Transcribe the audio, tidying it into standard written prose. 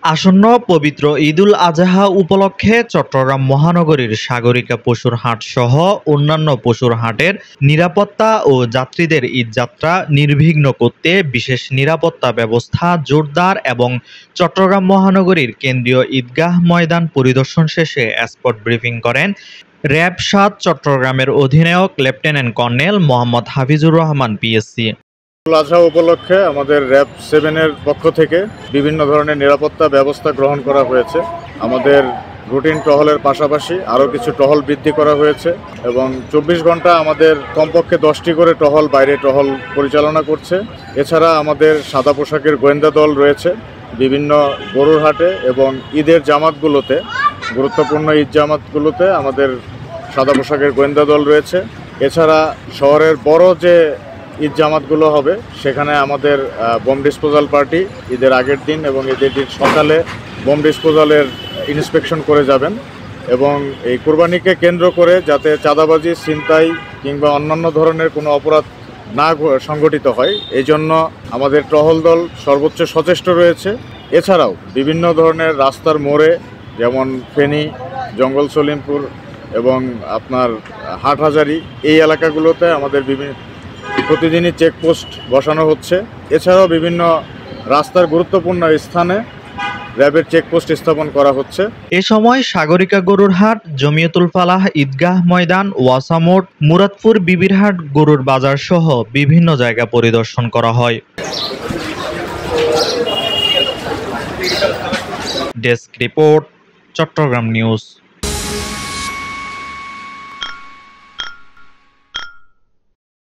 আসন্ন পবিত্র ঈদুল আজহা উপলক্ষে চট্টগ্রাম মহানগরীর সাগরিকা পশুর হাট সহ অন্যান্য পশুর হাটের নিরাপত্তা ও যাত্রীদের ঈদযাত্রা নির্বিঘ্ন করতে বিশেষ নিরাপত্তা ব্যবস্থা জোরদার এবং চট্টগ্রাম মহানগরীর কেন্দ্রীয় ঈদগাহ ময়দান পরিদর্শন শেষে স্পট ব্রিফিং করেন র্যাব ৭ চট্টগ্রামের অধিনায়ক lieutenant colonel Mohammad Hafizur Rahman PSC. Eidul Azha উপলক্ষে আমাদের র্যাব 7-এর পক্ষ থেকে বিভিন্ন ধরনের নিরাপত্তা ব্যবস্থা গ্রহণ করা হয়েছে। আমাদের রুটিন টহলের পাশাপাশি আরও কিছু টহল বৃদ্ধি করা হয়েছে এবং 24 ঘন্টা আমাদের কমপক্ষে 10টি করে টহল বাইরে টহল পরিচালনা করছে। এছাড়া আমাদের সাদা পোশাকের গোয়েন্দা দল রয়েছে বিভিন্ন গরুর হাটে এবং ঈদের জামাতগুলোতে, গুরুত্বপূর্ণ ঈদ জামাতগুলোতে আমাদের সাদা পোশাকের গোয়েন্দা দল রয়েছে। এছাড়া শহরের বড় যে ঈদ জামাতগুলো হবে সেখানে আমাদের বোম ডিসপোজাল পার্টি ঈদের আগের দিন এবং ঈদের দিন সকালে বোম ডিসপোজালের ইন্সপেকশন করে যাবেন এবং এই কুরবানিকে কেন্দ্র করে যাতে চাঁদাবাজি, ছিনতাই কিংবা অন্যান্য ধরনের কোনো অপরাধ না সংগঠিত হয় এই জন্য আমাদের টহল দল সর্বোচ্চ সচেষ্ট রয়েছে। এছাড়াও বিভিন্ন ধরনের রাস্তার মোড়ে যেমন ফেনী, জঙ্গল সলিমপুর এবং আপনার হাটহাজারি এই এলাকাগুলোতে আমাদের প্রতিদিনই চেকপোস্ট বসানো হচ্ছে। এছাড়াও বিভিন্ন রাস্তার গুরুত্বপূর্ণ স্থানে র্যাবের চেকপোস্ট স্থাপন করা হচ্ছে। এ সময় সাগরিকা গরুর হাট, জমিয়তুল ফালাহ ঈদগাহ ময়দান, ওয়াসা মোড়, মুরাদপুর বিবিরহাট গরুর বাজার সহ বিভিন্ন জায়গা পরিদর্শন করা হয়। Desk report, Chattogram news.